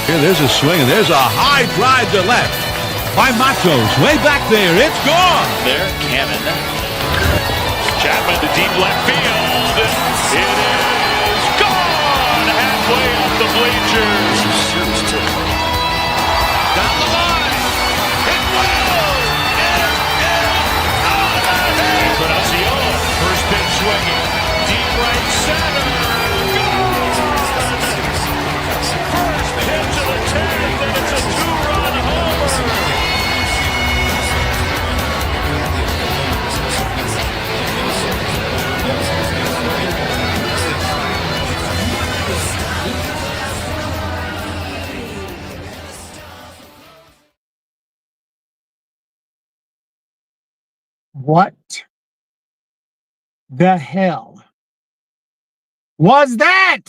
Here, there's a swing, and there's a high drive to left by Matos. Way back there. It's gone. There, Cannon. Chapman to deep left field. It is gone. Halfway up the bleachers. Down the line. It will. It is out of here. Pronunciation. First pitch swinging. Deep right center. What the hell was that?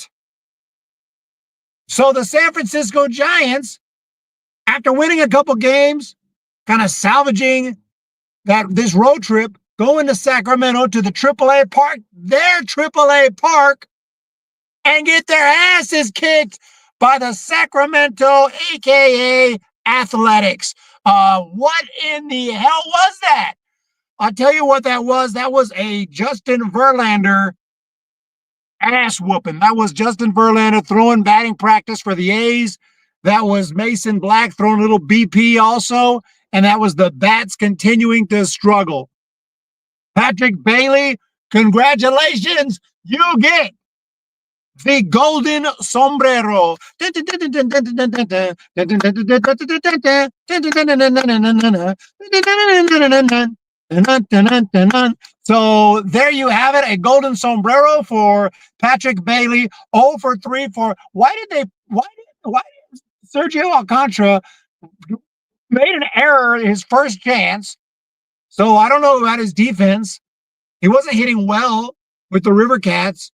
So the San Francisco Giants, after winning a couple games, kind of salvaging this road trip, going to Sacramento to the AAA park, their AAA park, and get their asses kicked by the Sacramento, aka Athletics. What in the hell was that? I'll tell you what that was. That was a Justin Verlander ass whooping. That was Justin Verlander throwing batting practice for the A's. That was Mason Black throwing a little BP also. And that was the bats continuing to struggle. Patrick Bailey, congratulations. You get the golden sombrero. So there you have it, a golden sombrero for Patrick Bailey. 0 for 3 for why did Sergio Alcantara made an error his first chance? So I don't know about his defense. He wasn't hitting well with the River Cats.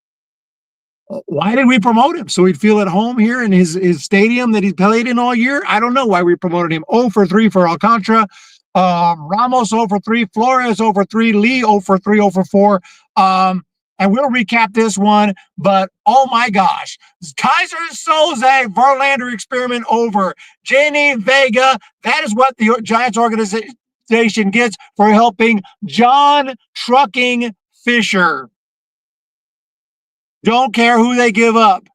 Why did we promote him? So he'd feel at home here in his stadium that he's played in all year? I don't know why we promoted him. 0 for 3 for Alcantara. Ramos 0 for 3, Flores 0 for 3, Lee 0 for 3, 0 for 4. And we'll recap this one, but oh my gosh, Kaiser Soze Verlander experiment over. Jenny Vega, that is what the Giants organization gets for helping John Trucking Fisher. Don't care who they give up.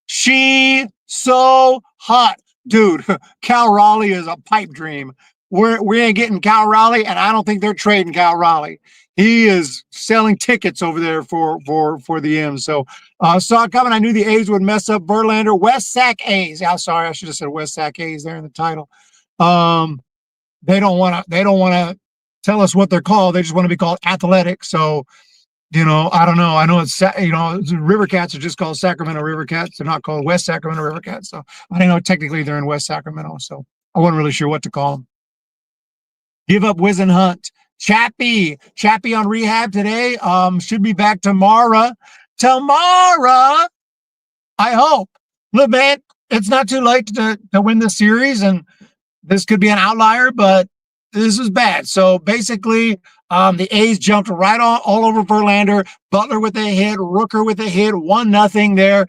She so hot. Dude, Cal Raleigh is a pipe dream. We ain't getting Cal Raleigh, and I don't think they're trading Cal Raleigh. He is selling tickets over there for the M's. So saw it coming. I knew the A's would mess up Verlander. West Sac A's. I'm sorry, I should have said West Sac A's there in the title. They don't want to tell us what they're called. They just want to be called Athletic. So, I don't know. I know it's River Cats are just called Sacramento River Cats. They're not called West Sacramento River Cats. So I don't know. Technically, they're in West Sacramento. So I wasn't really sure what to call them. Give up Wizen Hunt. Chappie on rehab today. Should be back tomorrow. I hope. Look, man, it's not too late to win the series, and this could be an outlier, but this is bad. So basically, the A's jumped right all over Verlander. Butler with a hit, Rooker with a hit, 1-0 there.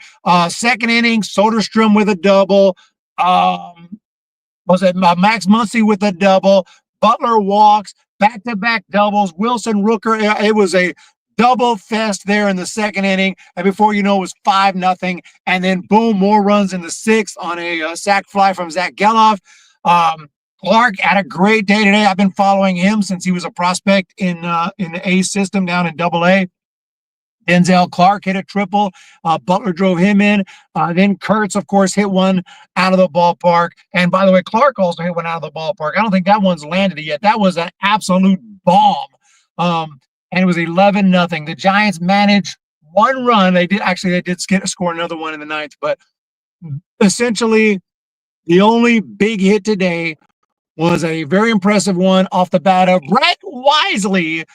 Second inning, Soderstrom with a double. Was it Max Muncy with a double? Butler walks, back-to-back doubles. Wilson, Rooker. It was a double fest there in the second inning. And before you know, it was 5-0. And then, boom, more runs in the sixth on a sac fly from Zach Geloff. Clark had a great day today. I've been following him since he was a prospect in the A system down in AA. Denzel Clark hit a triple. Butler drove him in. Then Kurtz, of course, hit one out of the ballpark. And by the way, Clark also hit one out of the ballpark. I don't think that one's landed yet. That was an absolute bomb. And it was 11-0. The Giants managed one run. They did score another one in the ninth. But essentially, the only big hit today was a very impressive one off the bat of Brett Wisely.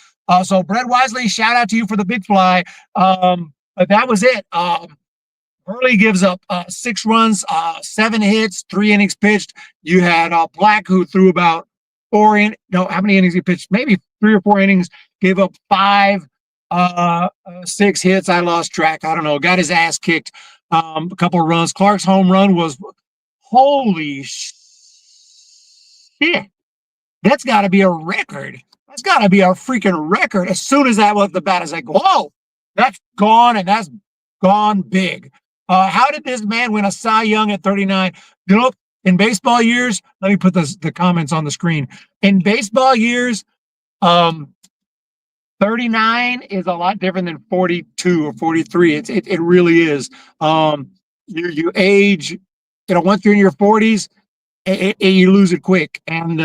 So Brett Wisely, shout out to you for the big fly. But that was it. Hurley gives up 6 runs, 7 hits, 3 innings pitched. You had Black, who threw about 4 in. No, how many innings he pitched? Maybe 3 or 4 innings. Gave up 6 hits. I lost track. I don't know. Got his ass kicked. A couple of runs. Clark's home run was Holy shit. That's got to be a record. That's got to be a freaking record. As soon as that was the bat, I was like, whoa, that's gone, and that's gone big. How did this man win a Cy Young at 39? You know, in baseball years, let me put the comments on the screen. In baseball years, 39 is a lot different than 42 or 43. It really is. You age, once you're in your 40s, you lose it quick. And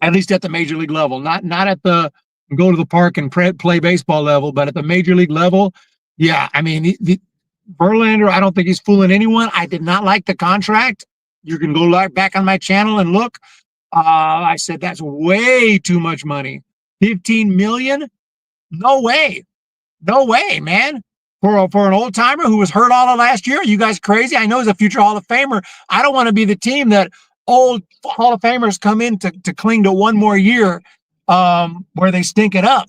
at least at the major league level, not at the go to the park and play baseball level, but at the major league level, yeah. I mean, Verlander, I don't think he's fooling anyone. I did not like the contract. You can go back on my channel and look. I said that's way too much money. 15 million? No way. No way, man. For an old timer who was hurt all of last year, you guys crazy? I know he's a future Hall of Famer. I don't want to be the team that old Hall of Famers come in to cling to one more year where they stink it up.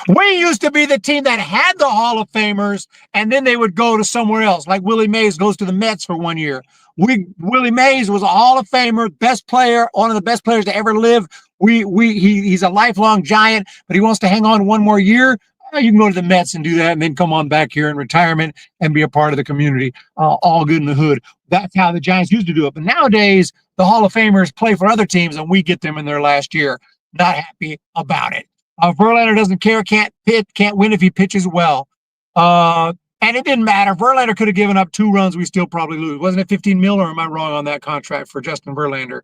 We used to be the team that had the Hall of Famers, and then they would go to somewhere else. Like Willie Mays goes to the Mets for 1 year. Willie Mays was a Hall of Famer, best player, one of the best players to ever live. He's a lifelong Giant, but he wants to hang on one more year. You can go to the Mets and do that, and then come on back here in retirement and be a part of the community. All good in the hood. That's how the Giants used to do it. But nowadays, the Hall of Famers play for other teams, and we get them in their last year. Not happy about it. Verlander doesn't care, can't win if he pitches well. And it didn't matter. Verlander could have given up 2 runs. We still probably lose. Wasn't it 15 mil, or am I wrong on that contract for Justin Verlander?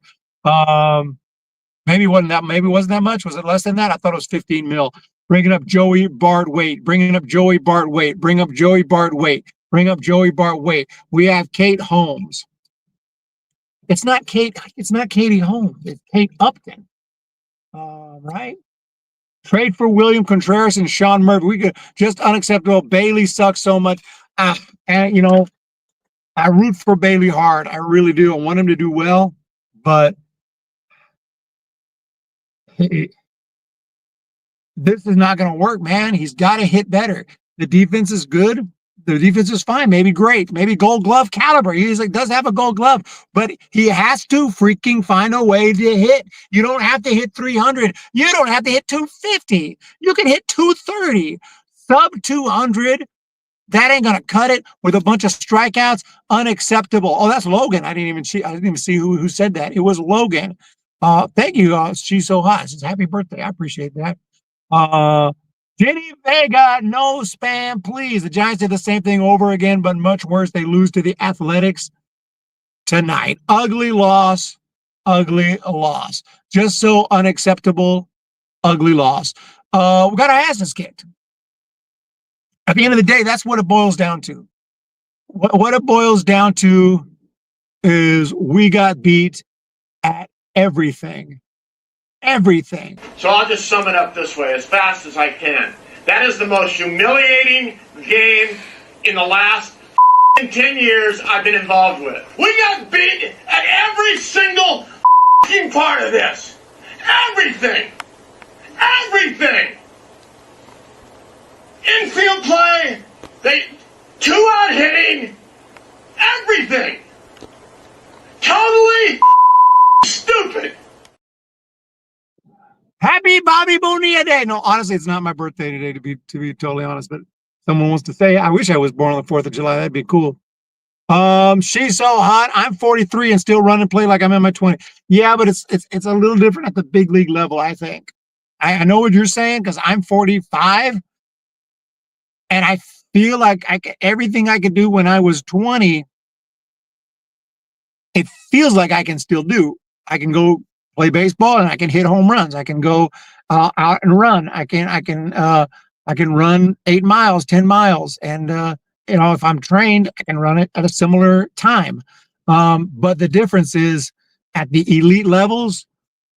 Maybe wasn't that much. Was it less than that? I thought it was 15 mil. Bringing up Joey Bart Waite. Bring up Joey Bart Waite. Bring up Joey Bart Waite. We have Kate Holmes. It's not Katie Holmes. It's Kate Upton. Right? Trade for William Contreras and Sean Murphy. We could just unacceptable. Bailey sucks so much. And I root for Bailey hard. I really do. I want him to do well, but this is not going to work, man. He's got to hit better. The defense is good. The defense is fine, maybe great, maybe Gold Glove caliber. He does have a Gold Glove, but he has to freaking find a way to hit. You don't have to hit 300. You don't have to hit 250. You can hit 230, sub 200. That ain't gonna cut it with a bunch of strikeouts. Unacceptable. Oh, that's Logan. I didn't even see who said that. It was Logan. Thank you. She's so hot. Says happy birthday. I appreciate that. Jenny Vega, no spam, please. The Giants did the same thing over again, but much worse. They lose to the Athletics tonight. Ugly loss. Just so unacceptable. Ugly loss. We got our asses kicked. At the end of the day, that's what it boils down to. What it boils down to is we got beat at everything. Everything. So I'll just sum it up this way as fast as I can. That is the most humiliating game in the last 10 years I've been involved with. We got beat at every single part of this. Everything. Infield play, they 2-out hitting, everything. Totally stupid. Happy Bobby Bonilla Day. No, honestly, it's not my birthday today, to be totally honest, but someone wants to say, I wish I was born on the 4th of July. That'd be cool. She's so hot. I'm 43 and still run and play like I'm in my 20s. Yeah, but it's a little different at the big league level, I think. I know what you're saying because I'm 45 and I feel like everything I could do when I was 20, it feels like I can still do. I can go play baseball and I can hit home runs. I can go out and run. I can run 8 miles, 10 miles. And, if I'm trained, I can run it at a similar time. But the difference is at the elite levels,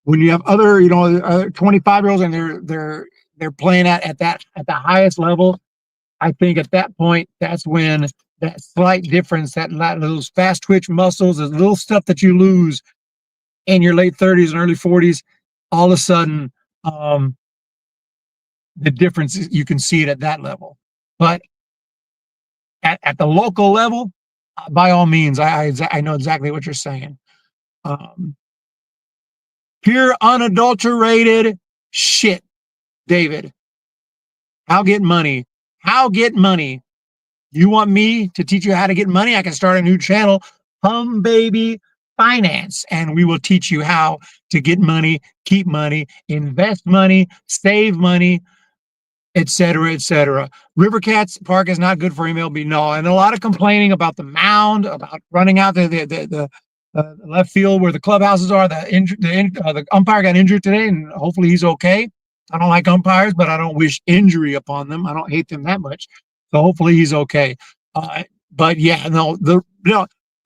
when you have other, 25-year-olds and they're playing at the highest level, I think at that point, that's when that slight difference, those fast twitch muscles, the little stuff that you lose in your late 30s and early 40s, all of a sudden, the difference is you can see it at that level. But at the local level, by all means, I know exactly what you're saying. Pure unadulterated shit, David. How get money? How get money? You want me to teach you how to get money? I can start a new channel, Humm Baby Finance, and we will teach you how to get money, keep money, invest money, save money, etc., etc. River Cats Park is not good for MLB. No, and a lot of complaining about the mound, about running out the left field where the clubhouses are. The umpire got injured today, and hopefully he's okay. I don't like umpires, but I don't wish injury upon them. I don't hate them that much, so hopefully he's okay. But yeah, no,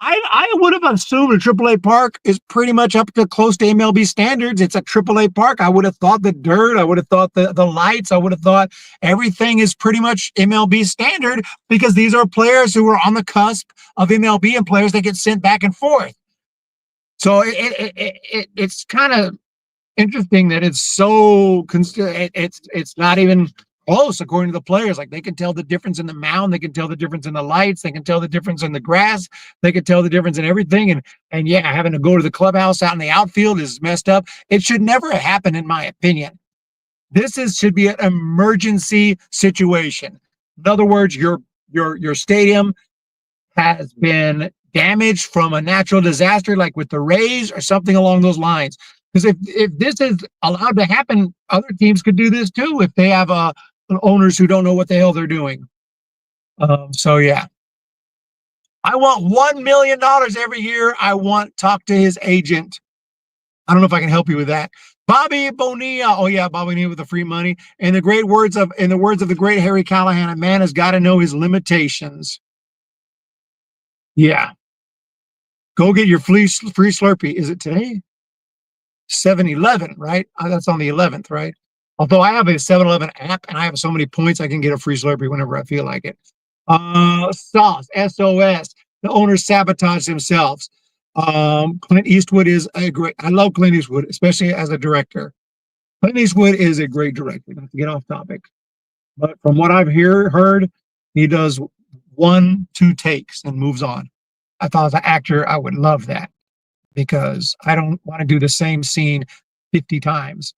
I would have assumed a AAA park is pretty much up to close to MLB standards. It's a AAA park. I would have thought the dirt, I would have thought the lights, I would have thought everything is pretty much MLB standard, because these are players who are on the cusp of MLB and players that get sent back and forth. So it's kind of interesting that it's so it's not even close according to the players. Like, they can tell the difference in the mound, they can tell the difference in the lights, they can tell the difference in the grass, they can tell the difference in everything. And yeah, having to go to the clubhouse out in the outfield is messed up. It should never happen, in my opinion. Should be an emergency situation. In other words, your stadium has been damaged from a natural disaster, like with the Rays or something along those lines. Because if this is allowed to happen, other teams could do this too if they have owners who don't know what the hell they're doing. So yeah, I want $1 million every year. I want talk to his agent. I don't know if I can help you with that. Bobby Bonilla. Oh yeah, Bobby Bonilla with the free money. In the words of the great Harry Callahan, a man has got to know his limitations. Yeah. Go get your free Slurpee. Is it today? 7-Eleven, right? That's on the 11th, right? Although I have a 7-Eleven app and I have so many points, I can get a free Slurpee whenever I feel like it. SOS. The owners sabotage themselves. Clint Eastwood is I love Clint Eastwood, especially as a director. Clint Eastwood is a great director. Not to get off topic, but from what I've heard, he does 1-2 takes and moves on. I thought as an actor, I would love that, because I don't want to do the same scene 50 times.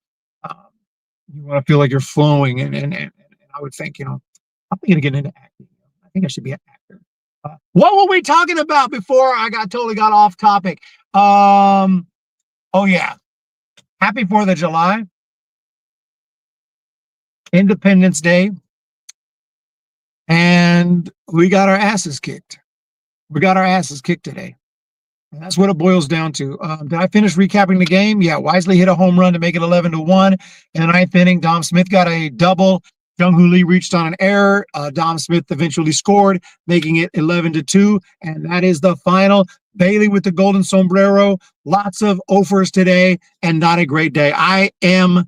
You want to feel like you're flowing, and I would think, I'm going to get into acting. I think I should be an actor. What were we talking about before I totally got off topic? Oh yeah, happy 4th of July, Independence Day, and we got our asses kicked. We got our asses kicked today. And that's what it boils down to. Did I finish recapping the game? Yeah, Wisely hit a home run to make it 11-1. In the 9th inning, Dom Smith got a double. Jung-Hoo Lee reached on an error. Dom Smith eventually scored, making it 11-2. And that is the final. Bailey with the golden sombrero. Lots of offers today, and not a great day. I am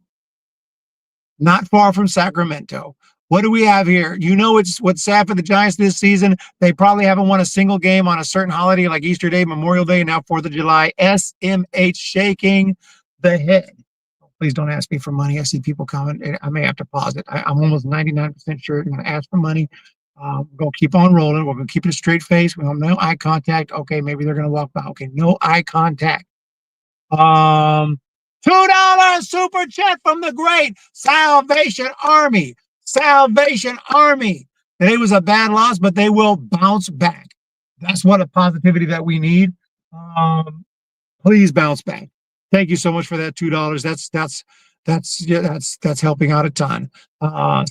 not far from Sacramento. What do we have here? It's what's sad for the Giants this season. They probably haven't won a single game on a certain holiday like Easter Day, Memorial Day, and now 4th of July. SMH shaking the head. Please don't ask me for money. I see people comment. I may have to pause it. I'm almost 99% sure they're going to ask for money. We're going to keep on rolling. We're going to keep it a straight face. We have no eye contact. Okay, maybe they're going to walk by. Okay, no eye contact. $2 super chat from the great Salvation Army. Salvation Army. Today was a bad loss, but they will bounce back. That's what a positivity that we need. Please bounce back. Thank you so much for that $2. That's helping out a ton.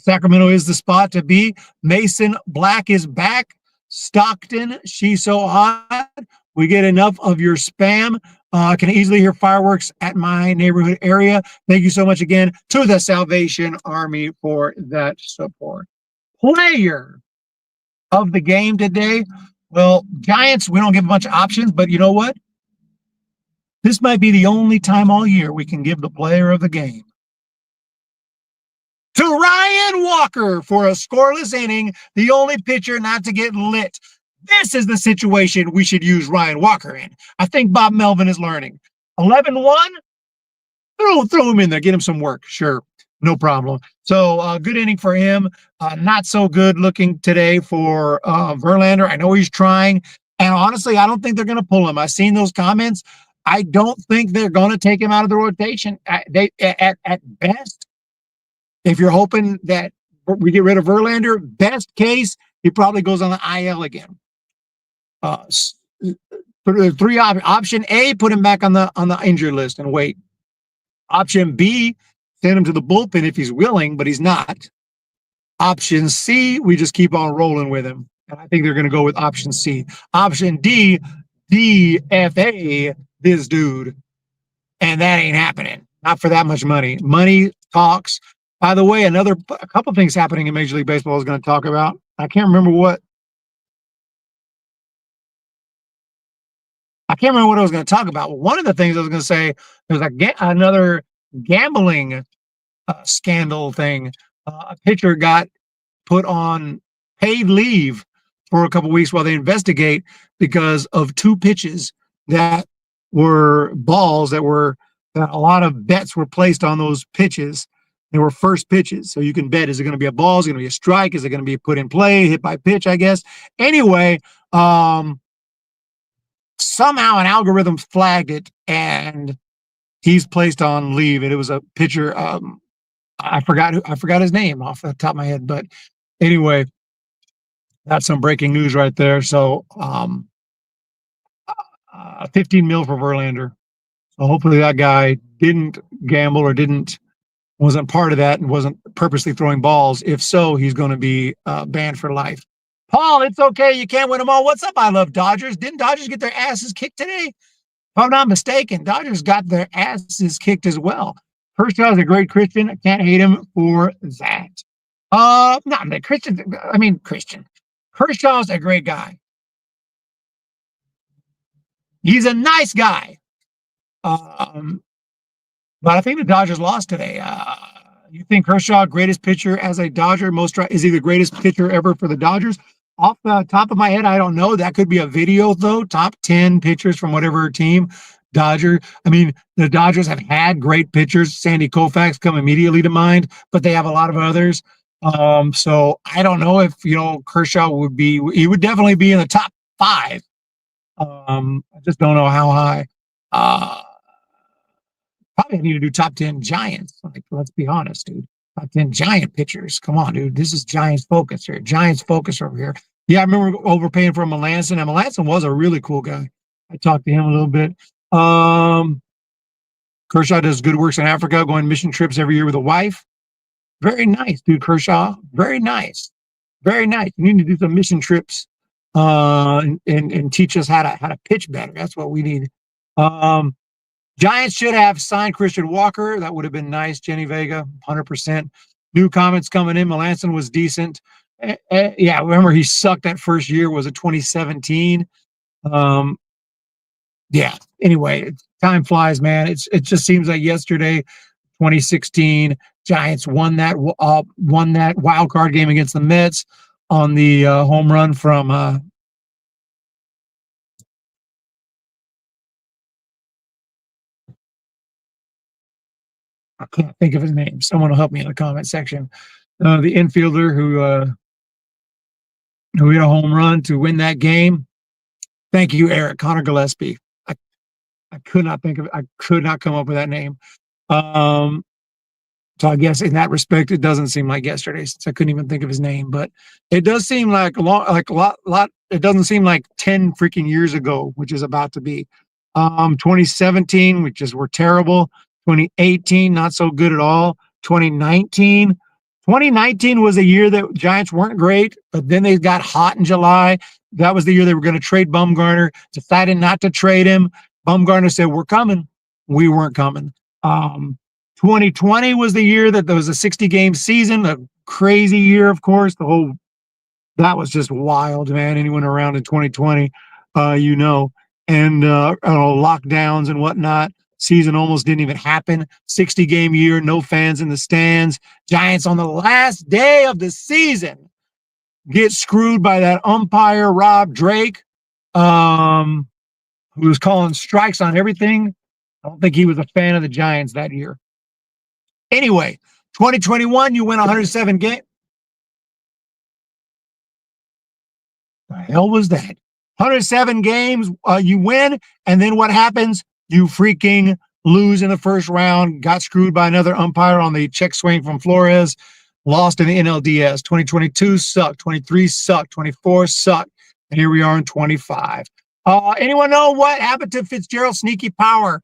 Sacramento is the spot to be. Mason Black is back. Stockton, she's so hot. We get enough of your spam. I can easily hear fireworks at my neighborhood area. Thank you so much again to the Salvation Army for that support. Player of the game today. Well, Giants, we don't give a bunch of options, but you know what? This might be the only time all year we can give the player of the game to Ryan Walker for a scoreless inning, the only pitcher not to get lit. This is the situation we should use Ryan Walker in. I think Bob Melvin is learning. 11-1, throw him in there, get him some work. Sure. No problem. So good inning for him. Not so good looking today for Verlander. I know he's trying. And honestly, I don't think they're going to pull him. I've seen those comments. I don't think they're going to take him out of the rotation. At best, if you're hoping that we get rid of Verlander, best case, he probably goes on the IL again. Three option A, put him back on the injury list and wait. Option B, send him to the bullpen if he's willing, but he's not. Option C, we just keep on rolling with him. And I think they're going to go with option C. Option D, DFA this dude. And that ain't happening. Not for that much money. Money talks. By the way, a couple things happening in Major League Baseball I was going to talk about. I can't remember what. I was going to talk about. Well, one of the things I was going to say, there's another gambling scandal thing. A pitcher got put on paid leave for a couple of weeks while they investigate because of two pitches that were balls that a lot of bets were placed on those pitches. They were first pitches. So you can bet, is it going to be a ball? Is it going to be a strike? Is it going to be put in play, hit by pitch, I guess? Anyway, somehow an algorithm flagged it and he's placed on leave. And it was a pitcher. I forgot his name off the top of my head, but anyway, that's some breaking news right there. So, 15 mil for Verlander. So hopefully that guy didn't gamble or wasn't part of that and wasn't purposely throwing balls. If so, he's going to be banned for life. Paul, it's okay. You can't win them all. What's up? I love Dodgers. Didn't Dodgers get their asses kicked today? If I'm not mistaken, Dodgers got their asses kicked as well. Kershaw's a great Christian. I can't hate him for that. Christian. Kershaw's a great guy. He's a nice guy. But I think the Dodgers lost today. You think Kershaw, greatest pitcher as a Dodger, is he the greatest pitcher ever for the Dodgers? Off the top of my head, I don't know. That could be a video, though. Top 10 pitchers from whatever team. The Dodgers have had great pitchers. Sandy Koufax come immediately to mind, but they have a lot of others. So I don't know if, Kershaw he would definitely be in the top 5. I just don't know how high. Probably need to do top 10 Giants. Let's be honest, dude. Top 10 Giant pitchers. Come on, dude. This is Giants focus here. Giants focus over here. Yeah, I remember overpaying for Melanson. And Melanson was a really cool guy. I talked to him a little bit. Kershaw does good works in Africa, going mission trips every year with a wife. Very nice, dude, Kershaw. Very nice. Very nice. You need to do some mission trips and teach us how to pitch better. That's what we need. Giants should have signed Christian Walker. That would have been nice. Jenny Vega, 100%. New comments coming in. Melanson was decent. Yeah, remember he sucked that first year. Was it 2017? Yeah. Anyway, time flies, man. It just seems like yesterday, 2016, Giants won that wild card game against the Mets on the home run from I can't think of his name. Someone will help me in the comment section. The infielder who hit a home run to win that game. Thank you, Eric. Connor Gillespie. I could not come up with that name. So I guess in that respect, it doesn't seem like yesterday since I couldn't even think of his name, but it does seem like a lot. It doesn't seem like 10 freaking years ago, which is about to be 2017, we're terrible. 2018, not so good at all. 2019 was a year that Giants weren't great, but then they got hot in July. That was the year they were going to trade Bumgarner, decided not to trade him. Bumgarner said, we're coming. We weren't coming. 2020 was the year that there was a 60-game season, a crazy year, of course. That was just wild, man. Anyone around in 2020, and lockdowns and whatnot. Season almost didn't even happen. 60-game year, no fans in the stands. Giants on the last day of the season get screwed by that umpire, Rob Drake, who was calling strikes on everything. I don't think he was a fan of the Giants that year. Anyway, 2021, you win 107 games. The hell was that? 107 games, you win, and then what happens? You freaking lose in the first round, got screwed by another umpire on the check swing from Flores, lost in the NLDS. 2022 sucked, 23 sucked, 24 sucked, and here we are in 25. Anyone know what happened to Fitzgerald's sneaky power?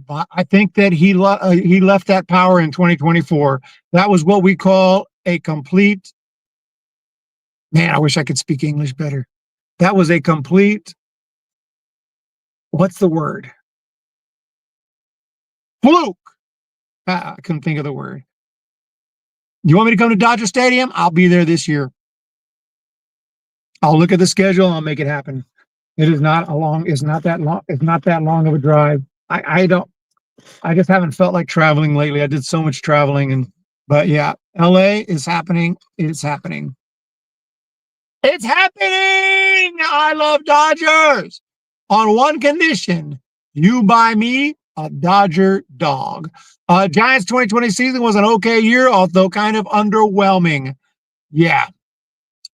I think that he left that power in 2024. That was what we call a complete, man, I wish I could speak English better. That was a complete, what's the word? Fluke. I couldn't think of the word. You want me to come to Dodger Stadium? I'll be there this year. I'll look at the schedule and I'll make it happen. It's not that long of a drive. I just haven't felt like traveling lately. I did so much traveling, but yeah, LA is happening. It's happening. It's happening. I love Dodgers. On one condition, you buy me a Dodger dog. Giants 2020 season was an okay year, although kind of underwhelming. Yeah,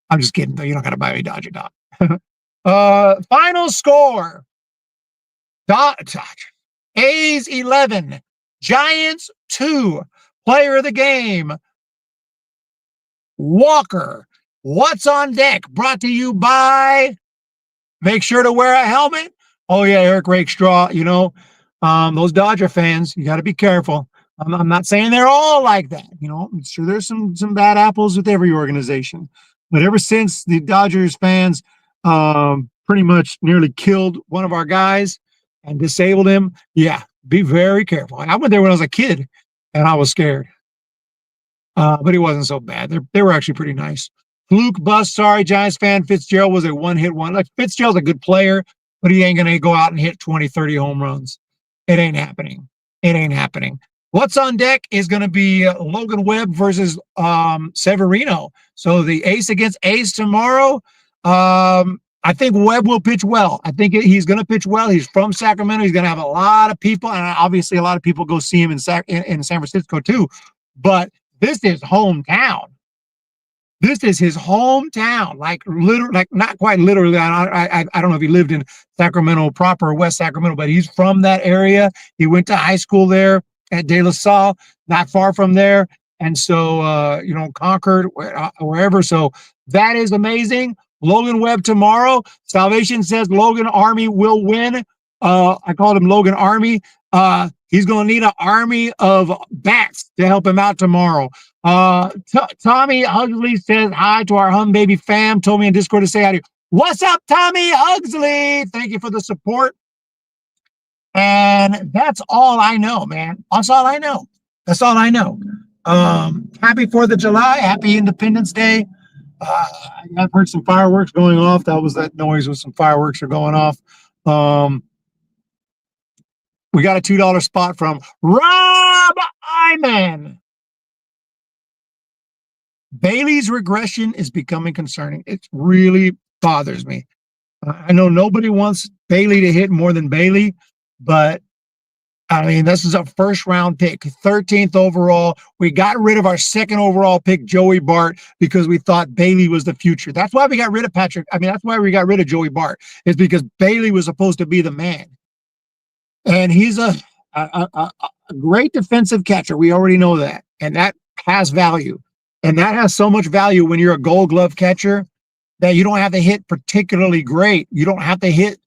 I'm just kidding. You're not going to buy me a Dodger dog. Final score. A's 11, Giants 2. Player of the game, Walker. What's on deck? Brought to you by, make sure to wear a helmet. Oh yeah, Eric Rakestraw. You know, those Dodger fans, you got to be careful. I'm not saying they're all like that. You know, I'm sure there's some bad apples with every organization. But ever since the Dodgers fans pretty much nearly killed one of our guys and disabled him, yeah, be very careful. I went there when I was a kid, and I was scared. But he wasn't so bad. They were actually pretty nice. Fluke bust, sorry, Giants fan. Fitzgerald was a one-hit one. Like, Fitzgerald's a good player, but he ain't going to go out and hit 20, 30 home runs. It ain't happening. It ain't happening. What's on deck is going to be Logan Webb versus Severino. So the ace against ace tomorrow. I think Webb will pitch well. I think he's going to pitch well. He's from Sacramento. He's going to have a lot of people, and obviously a lot of people go see him in San Francisco too. But this is hometown. This is his hometown, like literally, like not quite literally. I don't know if he lived in Sacramento proper, West Sacramento, but he's from that area. He went to high school there at De La Salle, not far from there, and so Concord, wherever. So that is amazing. Logan Webb tomorrow. Salvation says Logan Army will win. I called him Logan Army. He's going to need an army of bats to help him out tomorrow. Tommy Hugsley says hi to our Humm baby fam. Told me in Discord to say hi to you. What's up, Tommy Hugsley? Thank you for the support. And that's all I know, man. That's all I know. That's all I know. Happy 4th of July. Happy Independence Day. I've heard some fireworks going off. That was that noise with some fireworks are going off. We got a $2 spot from Rob Iman. Bailey's regression is becoming concerning. It really bothers me. I know nobody wants Bailey to hit more than Bailey, but I mean, this is a first round pick, 13th overall. We got rid of our second overall pick, Joey Bart, because we thought Bailey was the future. That's why we got rid of that's why we got rid of Joey Bart, is because Bailey was supposed to be the man. And he's a great defensive catcher. We already know that. And that has value. And that has so much value when you're a Gold Glove catcher that you don't have to hit particularly great. You don't have to hit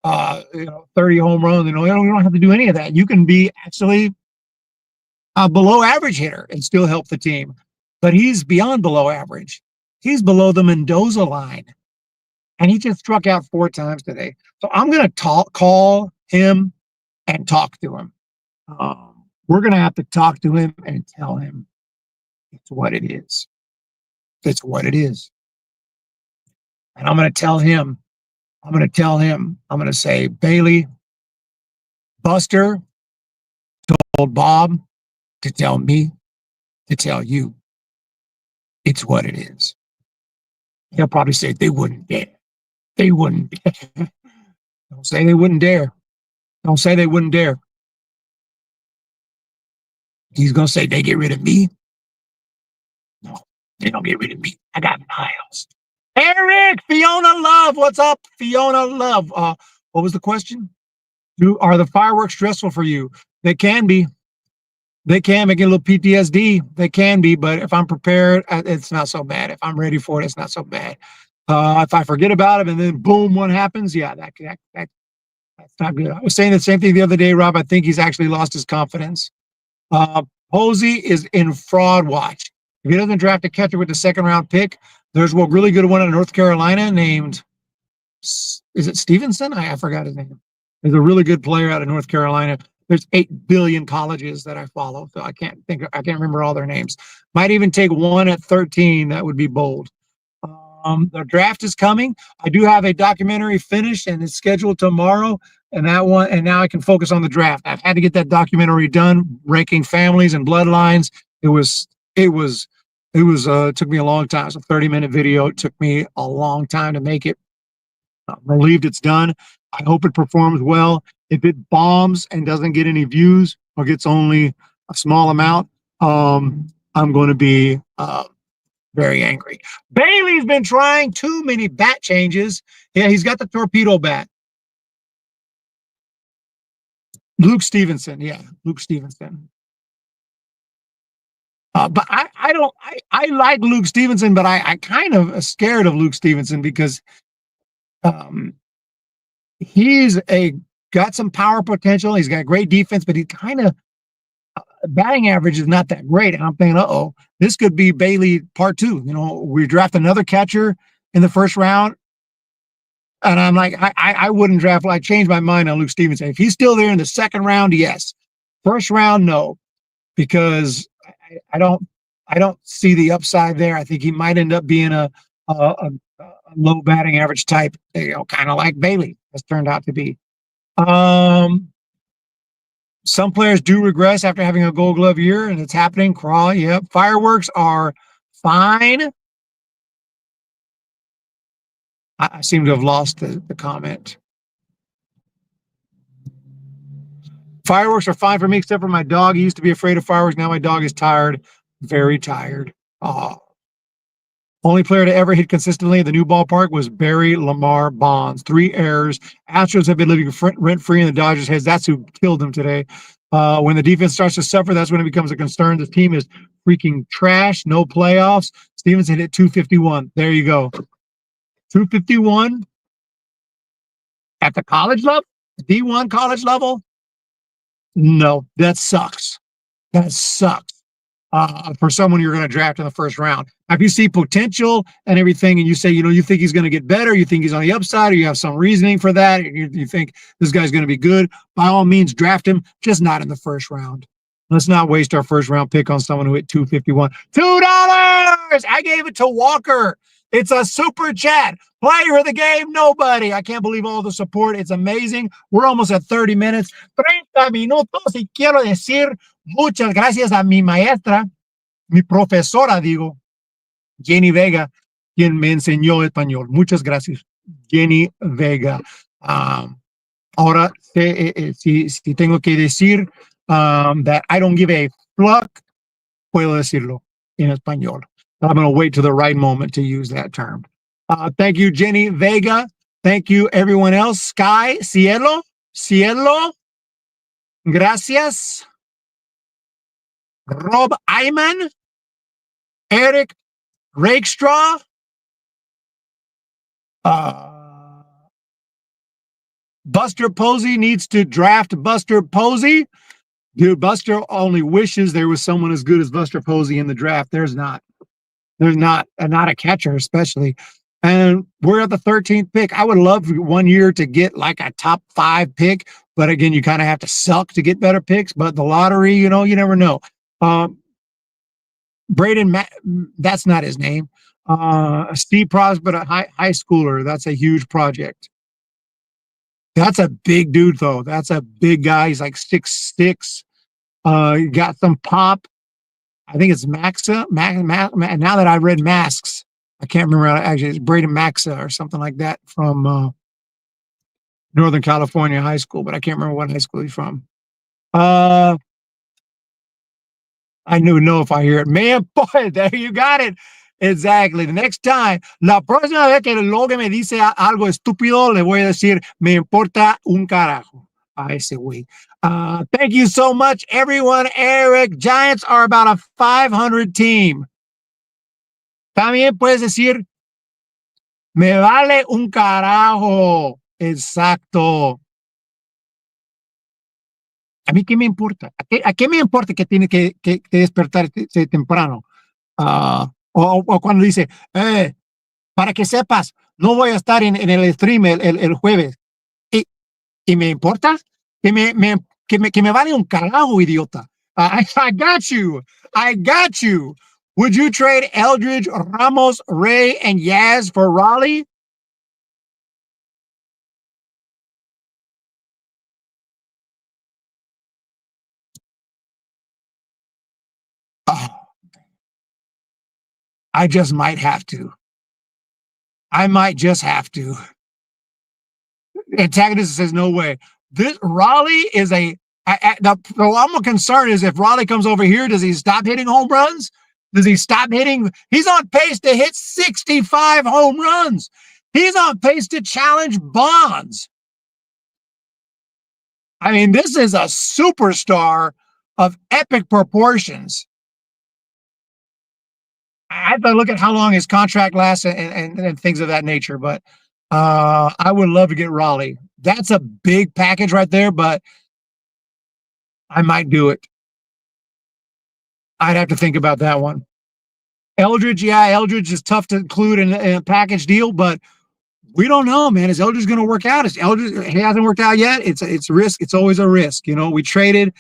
30 home runs. You don't have to do any of that. You can be actually a below average hitter and still help the team. But he's beyond below average. He's below the Mendoza line. And he just struck out 4 times today. So I'm going to call him and talk to him. We're going to have to talk to him and tell him it's what it is. It's what it is. And I'm going to tell him, I'm going to say, Bailey, Buster told Bob to tell me to tell you it's what it is. He'll probably say they wouldn't dare. They wouldn't dare. Don't say they wouldn't dare. Don't say they wouldn't dare. He's going to say they get rid of me. No, they don't get rid of me. I got Miles. Eric, Fiona Love. What's up, Fiona Love? What was the question? Are the fireworks stressful for you? They can be. They can make it a little PTSD. They can be, but if I'm prepared, it's not so bad. If I'm ready for it, it's not so bad. If I forget about it and then boom, one happens, yeah, that's not good. I was saying the same thing the other day, Rob. I think he's actually lost his confidence. Posey is in fraud watch. If he doesn't draft a catcher with the second round pick, there's a really good one in North Carolina named, is it Stevenson? I forgot his name. There's a really good player out of North Carolina. There's 8 billion colleges that I follow, so I can't remember all their names. Might even take one at 13. That would be bold. The draft is coming. I do have a documentary finished and it's scheduled tomorrow. And now I can focus on the draft. I've had to get that documentary done, ranking families and bloodlines. It took me a long time. It's a 30-minute video. It took me a long time to make it. I'm relieved it's done. I hope it performs well. If it bombs and doesn't get any views or gets only a small amount, I'm going to be very angry. Bailey's been trying too many bat changes. Yeah, he's got the torpedo bat. Luke Stevenson. Yeah, Luke Stevenson. But I like Luke Stevenson, but I kind of scared of Luke Stevenson because he's got some power potential. He's got great defense, but he kind of batting average is not that great. And I'm thinking, this could be Bailey part 2. We draft another catcher in the first round. And I'm like, I wouldn't draft. I changed my mind on Luke Stevenson. If he's still there in the second round, yes. First round, no, because I don't see the upside there. I think he might end up being a low batting average type, kind of like Bailey has turned out to be. Some players do regress after having a Gold Glove year, and it's happening. Craw, yep. Fireworks are fine. I seem to have lost the comment. Fireworks are fine for me, except for my dog. He used to be afraid of fireworks. Now my dog is tired, very tired. Only player to ever hit consistently at the new ballpark was Barry Lamar Bonds. 3 errors. Astros have been living rent-free in the Dodgers' heads. That's who killed them today. When the defense starts to suffer, that's when it becomes a concern. The team is freaking trash. No playoffs. Stevenson hit 251. There you go. 251 at the college level, D1 college level. No, that sucks. That sucks for someone you're going to draft in the first round. If you see potential and everything, and you say, you think he's going to get better, you think he's on the upside, or you have some reasoning for that, you think this guy's going to be good, by all means, draft him, just not in the first round. Let's not waste our first round pick on someone who hit 251. $2! I gave it to Walker. It's a super chat. Player of the game, nobody. I can't believe all the support. It's amazing. We're almost at 30 minutes. 30 minutos. Y quiero decir muchas gracias a mi maestra, mi profesora, digo, Jenny Vega, quien me enseñó español. Muchas gracias, Jenny Vega. Ahora, si tengo que decir that I don't give a fuck, puedo decirlo en español. I'm going to wait to the right moment to use that term. Thank you, Jenny Vega. Thank you, everyone else. Sky, Cielo, gracias. Rob Ayman, Eric Rakestraw, Buster Posey needs to draft Buster Posey. Dude, Buster only wishes there was someone as good as Buster Posey in the draft. There's not a catcher, especially. And we're at the 13th pick. I would love 1 year to get like a top 5 pick, but again, you kind of have to suck to get better picks. But the lottery, you never know. Braden, that's not his name. Steve Prosper, but a high schooler. That's a huge project. That's a big dude, though. That's a big guy. He's like 6'6". Got some pop. I think it's Maxa. Now that I've read Masks, I can't remember. Actually, it's Braden Maxa or something like that from Northern California high school, but I can't remember what high school he's from. I knew know if I hear it. Man, boy, there you got it. Exactly. The next time, la próxima vez que el Logan me dice algo estúpido, le voy a decir, me importa un carajo a ese güey. Thank you so much, everyone. Eric, Giants are about a 500 team. También puedes decir, me vale un carajo. Exacto. ¿A mí qué me importa? ¿A qué me importa que tiene que despertar temprano? O cuando dice, para que sepas, no voy a estar en el stream el jueves. ¿Y me importa? Que me vale un carajo, idiota. I got you. I got you. Would you trade Eldridge, Ramos, Ray, and Yaz for Raleigh? Oh, I just might have to. I might just have to. Antagonist says, no way. This Raleigh is the I'm concerned is if Raleigh comes over here, does he stop hitting home runs? Does he stop hitting? He's on pace to hit 65 home runs. He's on pace to challenge Bonds. I mean, this is a superstar of epic proportions. I have to look at how long his contract lasts and things of that nature, but I would love to get Raleigh. That's a big package right there, but I might do it. I'd have to think about that one. Eldridge, yeah, Eldridge is tough to include in a package deal, but we don't know, man. Is Eldridge going to work out? He hasn't worked out yet. It's a risk. It's always a risk. You know, we've traded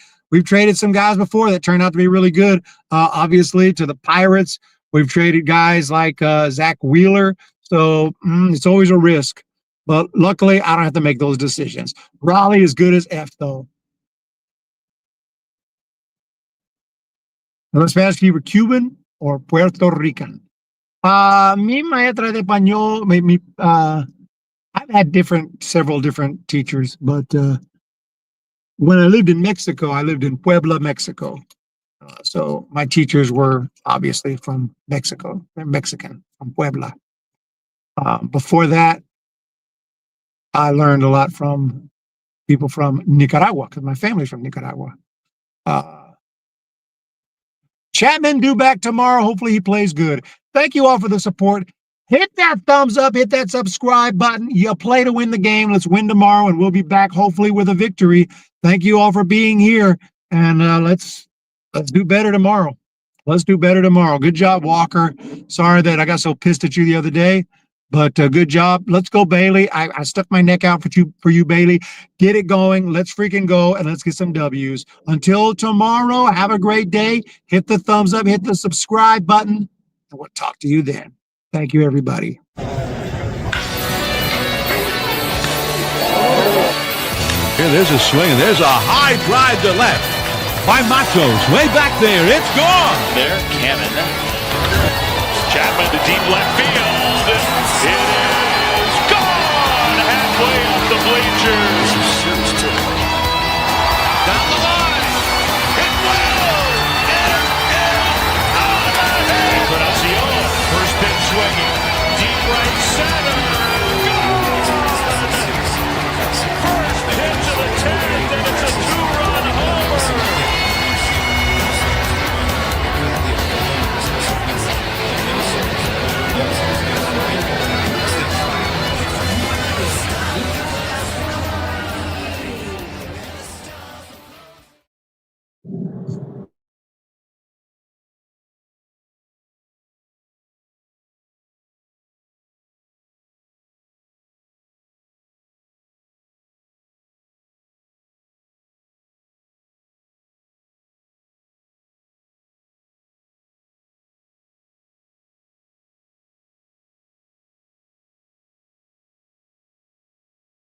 some guys before that turned out to be really good. Obviously, to the Pirates, we've traded guys like Zach Wheeler. So it's always a risk. But luckily, I don't have to make those decisions. Raleigh is good as F, though. Let's ask you, were Cuban or Puerto Rican? Mi maestra de español, I've had several different teachers, but when I lived in Mexico, I lived in Puebla, Mexico. So my teachers were obviously from Mexico. They're Mexican, from Puebla. Before that, I learned a lot from people from Nicaragua, because my family's from Nicaragua. Chapman due back tomorrow. Hopefully he plays good. Thank you all for the support. Hit that thumbs up, hit that subscribe button. You play to win the game. Let's win tomorrow, and we'll be back hopefully with a victory. Thank you all for being here, and let's do better tomorrow. Let's do better tomorrow. Good job, Walker. Sorry that I got so pissed at you the other day, but good job. Let's go, Bailey. I stuck my neck out for you, Bailey. Get it going. Let's freaking go, and let's get some W's. Until tomorrow, have a great day. Hit the thumbs up, hit the subscribe button, and we'll talk to you then. Thank you, everybody. Here, there's a swing, and there's a high drive to left by Matos. Way back there. It's gone. There, Cannon. Chapman to deep left field. It is